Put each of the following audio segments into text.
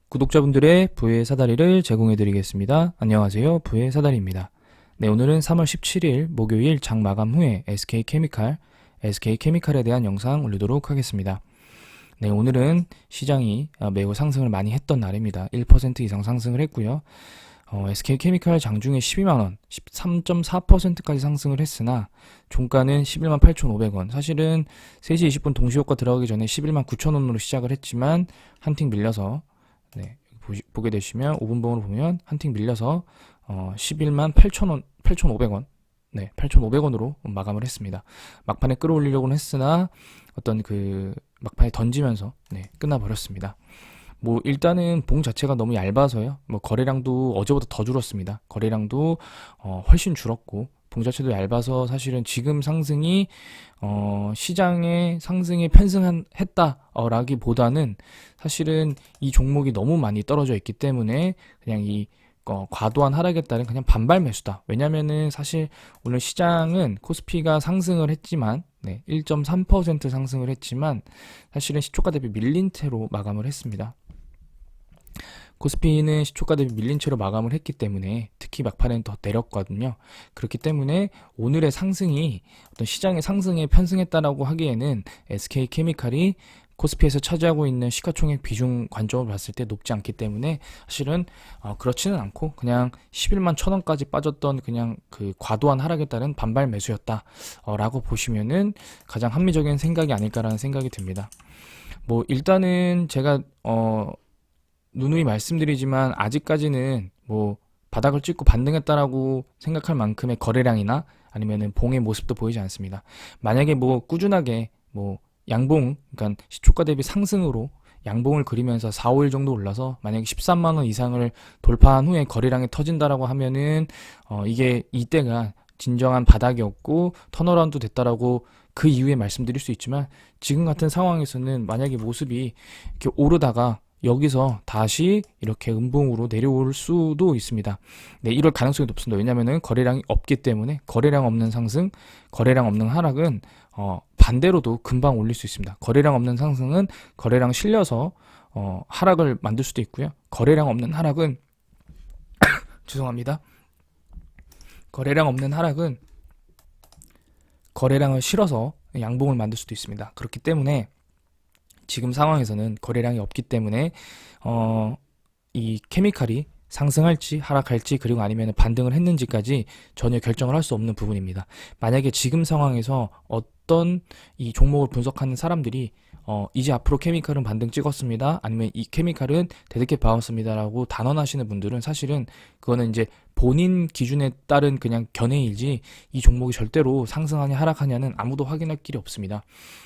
구독자분들의 부의 사다리를 제공해 드리겠습니다. 안녕하세요. 부의 사다리입니다. 네, 오늘은 3월 17일 목요일 장 마감 후에 SK케미칼에 대한 영상 올리도록 하겠습니다. 네, 오늘은 시장이 매우 상승을 많이 했던 날입니다. 1% 이상 상승을 했고요. SK케미칼 장중에 12만원, 13.4%까지 상승을 했으나 종가는 11만 8,500원. 사실은 3시 20분 동시효과 들어가기 전에 11만 9천원으로 시작을 했지만 한 틱 밀려서, 네, 보게 되시면 5분봉으로 보면 한 틱 밀려서 11만 8천원, 8,500원, 네, 8,500원으로 마감을 했습니다. 막판에 끌어올리려고는 했으나 어떤 그 막판에 던지면서 끝나버렸습니다. 뭐 일단은 봉 자체가 너무 얇아서요. 뭐 거래량도 어제보다 더 줄었습니다. 거래량도 훨씬 줄었고 봉 자체도 얇아서 사실은 지금 상승이 시장의 상승에 편승했다라기보다는 사실은 이 종목이 너무 많이 떨어져 있기 때문에 그냥 이 과도한 하락에 따른 그냥 반발 매수다. 왜냐면은 사실 오늘 시장은 코스피가 상승을 했지만 1.3% 상승을 했지만 사실은 시초가 대비 밀린 채로 마감을 했습니다. 코스피는 시초가 대비 밀린 채로 마감을 했기 때문에 특히 막판엔 더 내렸거든요. 그렇기 때문에 오늘의 상승이 어떤 시장의 상승에 편승했다라고 하기에는 SK케미칼이 코스피에서 차지하고 있는 시가총액 비중 관점으로 봤을 때 높지 않기 때문에 사실은 그렇지는 않고 그냥 11만 1,000원까지 빠졌던 그냥 그 과도한 하락에 따른 반발 매수였다 라고 보시면은 가장 합리적인 생각이 아닐까라는 생각이 듭니다. 뭐 일단은 제가 누누이 말씀드리지만 아직까지는 뭐 바닥을 찍고 반등했다라고 생각할 만큼의 거래량이나 아니면은 봉의 모습도 보이지 않습니다. 만약에 뭐 꾸준하게 뭐 양봉, 그러니까 시초가 대비 상승으로 양봉을 그리면서 4, 5일 정도 올라서 만약에 13만원 이상을 돌파한 후에 거래량이 터진다라고 하면은 이게 이때가 진정한 바닥이었고 턴어라운드 됐다라고 그 이후에 말씀드릴 수 있지만 지금 같은 상황에서는 만약에 모습이 이렇게 오르다가 여기서 다시 이렇게 음봉으로 내려올 수도 있습니다. 네, 이럴 가능성이 높습니다. 왜냐면은 거래량이 없기 때문에 거래량 없는 상승, 거래량 없는 하락은 반대로도 금방 올릴 수 있습니다. 거래량 없는 상승은 거래량 실려서 하락을 만들 수도 있고요. 거래량 없는 하락은 죄송합니다. 거래량 없는 하락은 거래량을 실어서 양봉을 만들 수도 있습니다. 그렇기 때문에 지금 상황에서는 거래량이 없기 때문에 이 케미칼이 상승할지 하락할지 그리고 아니면 반등을 했는지까지 전혀 결정을 할 수 없는 부분입니다. 만약에 지금 상황에서 어떤 이 종목을 분석하는 사람들이 이제 앞으로 케미칼은 반등 찍었습니다. 아니면 이 케미칼은 대득해 봐왔습니다. 라고 단언하시는 분들은 사실은 그거는 이제 본인 기준에 따른 그냥 견해이지 이 종목이 절대로 상승하냐 하락하냐는 아무도 확인할 길이 없습니다.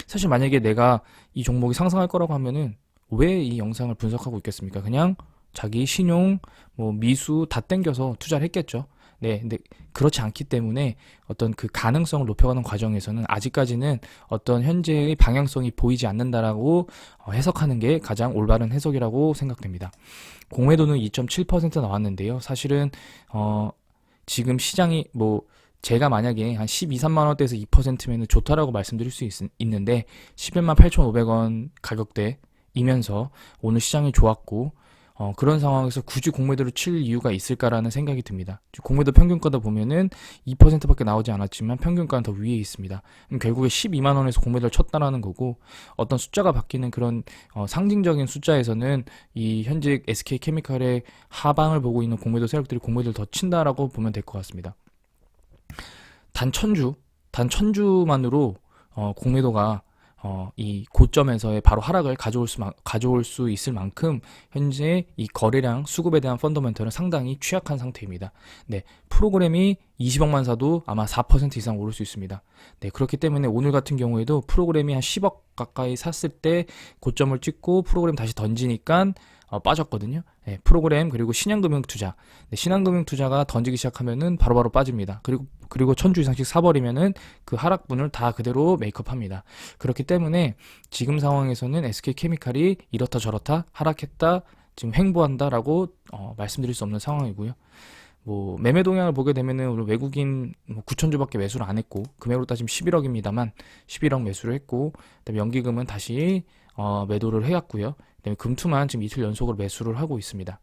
사실 만약에 내가 이 종목이 상승할 거라고 하면은 왜 이 영상을 분석하고 있겠습니까? 그냥 자기 신용, 뭐 미수 다 땡겨서 투자를 했겠죠. 네, 근데 그렇지 않기 때문에 어떤 그 가능성을 높여가는 과정에서는 아직까지는 어떤 현재의 방향성이 보이지 않는다라고 해석하는 게 가장 올바른 해석이라고 생각됩니다. 공매도는 2.7% 나왔는데요. 사실은 지금 시장이 뭐 제가 만약에 한 12, 3만 원대에서 2%면 좋다라고 말씀드릴 수 있는데 11만 8,500원 가격대이면서 오늘 시장이 좋았고 그런 상황에서 굳이 공매도를 칠 이유가 있을까라는 생각이 듭니다. 공매도 평균가다 보면은 2%밖에 나오지 않았지만 평균가는 더 위에 있습니다. 그럼 결국에 12만 원에서 공매도를 쳤다라는 거고 어떤 숫자가 바뀌는 그런 상징적인 숫자에서는 이 현재 SK케미칼의 하방을 보고 있는 공매도 세력들이 공매도를 더 친다라고 보면 될 것 같습니다. 단 1000주만으로 공매도가 이 고점에서의 바로 하락을 가져올 수 있을 만큼 현재 이 거래량 수급에 대한 펀더멘털은 상당히 취약한 상태입니다. 네, 프로그램이 20억만 사도 아마 4% 이상 오를 수 있습니다. 네, 그렇기 때문에 오늘 같은 경우에도 프로그램이 한 10억 가까이 샀을 때 고점을 찍고 프로그램 다시 던지니까 빠졌거든요. 네, 프로그램 그리고 신한금융투자. 네, 신한금융투자가 던지기 시작하면은 바로바로 빠집니다. 그리고 1000주 이상씩 사버리면은 그 하락분을 다 그대로 메이크업합니다. 그렇기 때문에 지금 상황에서는 SK케미칼이 이렇다 저렇다 하락했다 지금 횡보한다라고 말씀드릴 수 없는 상황이고요. 뭐 매매 동향을 보게 되면은 오늘 외국인 9,000주밖에 매수를 안 했고 금액으로 따지면 11억입니다만 11억 매수를 했고 그다음에 연기금은 다시 매도를 해왔고요. 그다음에 금투만 지금 이틀 연속으로 매수를 하고 있습니다.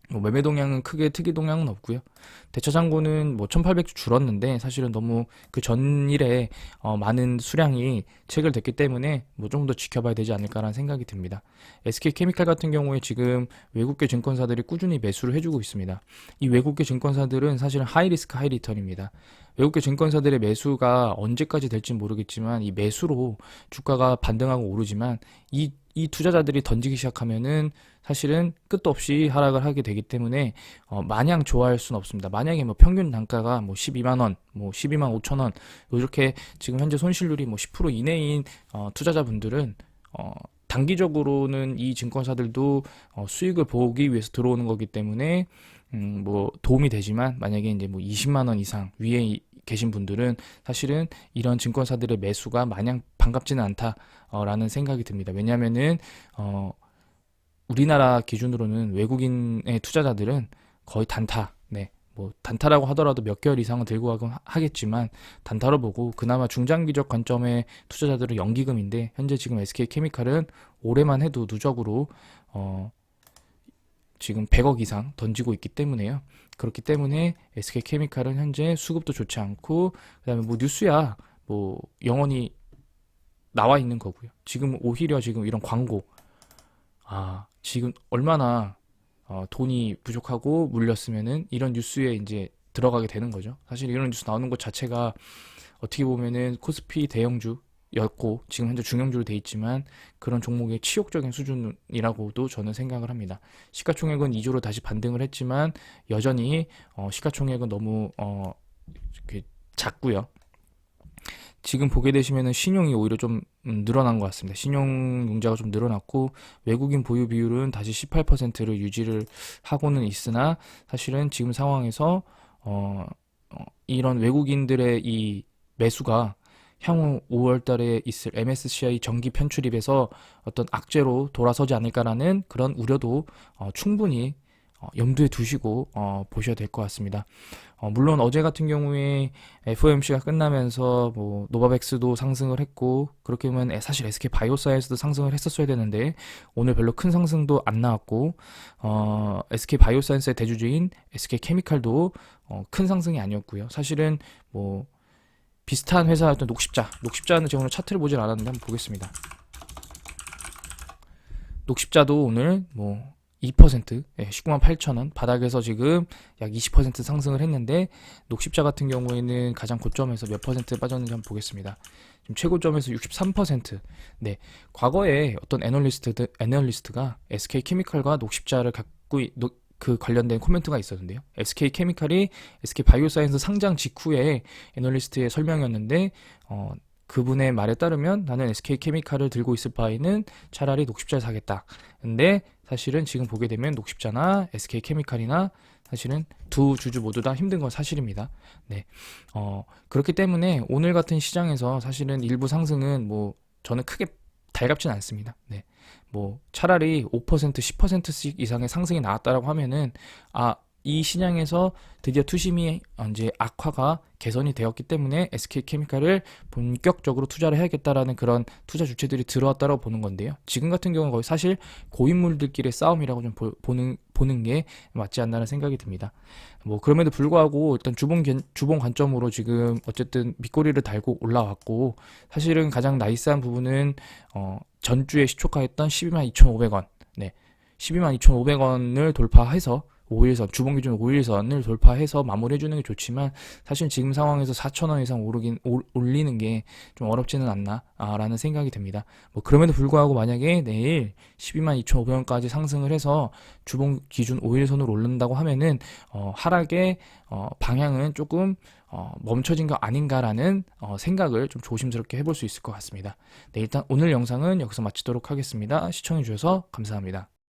뭐 매매 동향은 크게 특이 동향은 없고요. 대차장고는 뭐 1800주 줄었는데 사실은 너무 그 전일에 많은 수량이 체결됐기 때문에 뭐 좀 더 지켜봐야 되지 않을까라는 생각이 듭니다. SK케미칼 같은 경우에 지금 외국계 증권사들이 꾸준히 매수를 해주고 있습니다. 이 외국계 증권사들은 사실은 하이리스크 하이리턴입니다. 외국계 증권사들의 매수가 언제까지 될지 모르겠지만 이 매수로 주가가 반등하고 오르지만 이 투자자들이 던지기 시작하면은 사실은 끝도 없이 하락을 하게 되기 때문에 마냥 좋아할 수는 없습니다. 만약에 뭐 평균 단가가 뭐 12만 원, 뭐 12만 5천 원 이렇게 지금 현재 손실률이 뭐 10% 이내인 투자자분들은 단기적으로는 이 증권사들도 수익을 보기 위해서 들어오는 거기 때문에 뭐 도움이 되지만 만약에 이제 뭐 20만 원 이상 위에 계신 분들은 사실은 이런 증권사들의 매수가 마냥 반갑지는 않다라는 생각이 듭니다. 왜냐하면은 우리나라 기준으로는 외국인의 투자자들은 거의 단타, 네, 뭐 단타라고 하더라도 몇 개월 이상은 들고 가긴 하겠지만 단타로 보고 그나마 중장기적 관점의 투자자들은 연기금인데 현재 지금 SK케미칼은 올해만 해도 누적으로 지금 100억 이상 던지고 있기 때문에요. 그렇기 때문에 SK케미칼은 현재 수급도 좋지 않고 그다음에 뭐 뉴스야 뭐 영원히 나와 있는 거고요. 지금 오히려 지금 이런 광고 지금 얼마나 돈이 부족하고 물렸으면은 이런 뉴스에 이제 들어가게 되는 거죠. 사실 이런 뉴스 나오는 것 자체가 어떻게 보면은 코스피 대형주였고 지금 현재 중형주로 돼 있지만 그런 종목의 치욕적인 수준이라고도 저는 생각을 합니다. 시가총액은 2조로 다시 반등을 했지만 여전히 시가총액은 너무 작고요. 지금 보게 되시면은 신용이 오히려 좀 늘어난 것 같습니다. 신용융자가 좀 늘어났고 외국인 보유 비율은 다시 18%를 유지를 하고는 있으나 사실은 지금 상황에서 이런 외국인들의 이 매수가 향후 5월 달에 있을 MSCI 정기 편출입에서 어떤 악재로 돌아서지 않을까라는 그런 우려도 충분히 염두에 두시고 보셔야 될 것 같습니다. 물론 어제 같은 경우에 FOMC가 끝나면서 뭐 노바백스도 상승을 했고 그렇게 보면 사실 SK 바이오사이언스도 상승을 했었어야 되는데 오늘 별로 큰 상승도 안 나왔고 SK 바이오사이언스의 대주주인 SK 케미칼도 큰 상승이 아니었고요. 사실은 뭐 비슷한 회사였던 녹십자는 제가 오늘 차트를 보진 않았는데 한번 보겠습니다. 녹십자도 오늘 뭐 2%, 19만 8천 원 바닥에서 지금 약 20% 상승을 했는데 녹십자 같은 경우에는 가장 고점에서 몇 퍼센트 빠졌는지 한번 보겠습니다. 지금 최고점에서 63%. 네, 과거에 어떤 애널리스트가 SK케미칼과 녹십자를 갖고 그 관련된 코멘트가 있었는데요. SK케미칼이 SK바이오사이언스 상장 직후에 애널리스트의 설명이었는데 그분의 말에 따르면 나는 SK케미칼을 들고 있을 바에는 차라리 녹십자를 사겠다. 근데 사실은 지금 보게 되면 녹십자나 SK케미칼이나 사실은 두 주주 모두 다 힘든 건 사실입니다. 네. 그렇기 때문에 오늘 같은 시장에서 사실은 일부 상승은 뭐 저는 크게 달갑진 않습니다. 네. 뭐 차라리 5%, 10%씩 이상의 상승이 나왔다라고 하면은 이 시장에서 드디어 투심이 이제 악화가 개선이 되었기 때문에 SK케미칼을 본격적으로 투자를 해야겠다라는 그런 투자 주체들이 들어왔다고 보는 건데요. 지금 같은 경우는 거의 사실 고인물들끼리의 싸움이라고 좀 보는 게 맞지 않나는 생각이 듭니다. 뭐 그럼에도 불구하고 일단 주봉 관점으로 지금 어쨌든 밑꼬리를 달고 올라왔고 사실은 가장 나이스한 부분은 전주에 시초가했던 12만 2,500원, 네, 12만 2,500원을 돌파해서 5일선, 주봉 기준 5일선을 돌파해서 마무리해주는 게 좋지만 사실 지금 상황에서 4,000원 이상 올리는 게 좀 어렵지는 않나 라는 생각이 듭니다. 뭐 그럼에도 불구하고 만약에 내일 12만 2,500원까지 상승을 해서 주봉 기준 5일선으로 오른다고 하면은 하락의 방향은 조금 멈춰진 거 아닌가라는 생각을 좀 조심스럽게 해볼 수 있을 것 같습니다. 네, 일단 오늘 영상은 여기서 마치도록 하겠습니다. 시청해주셔서 감사합니다.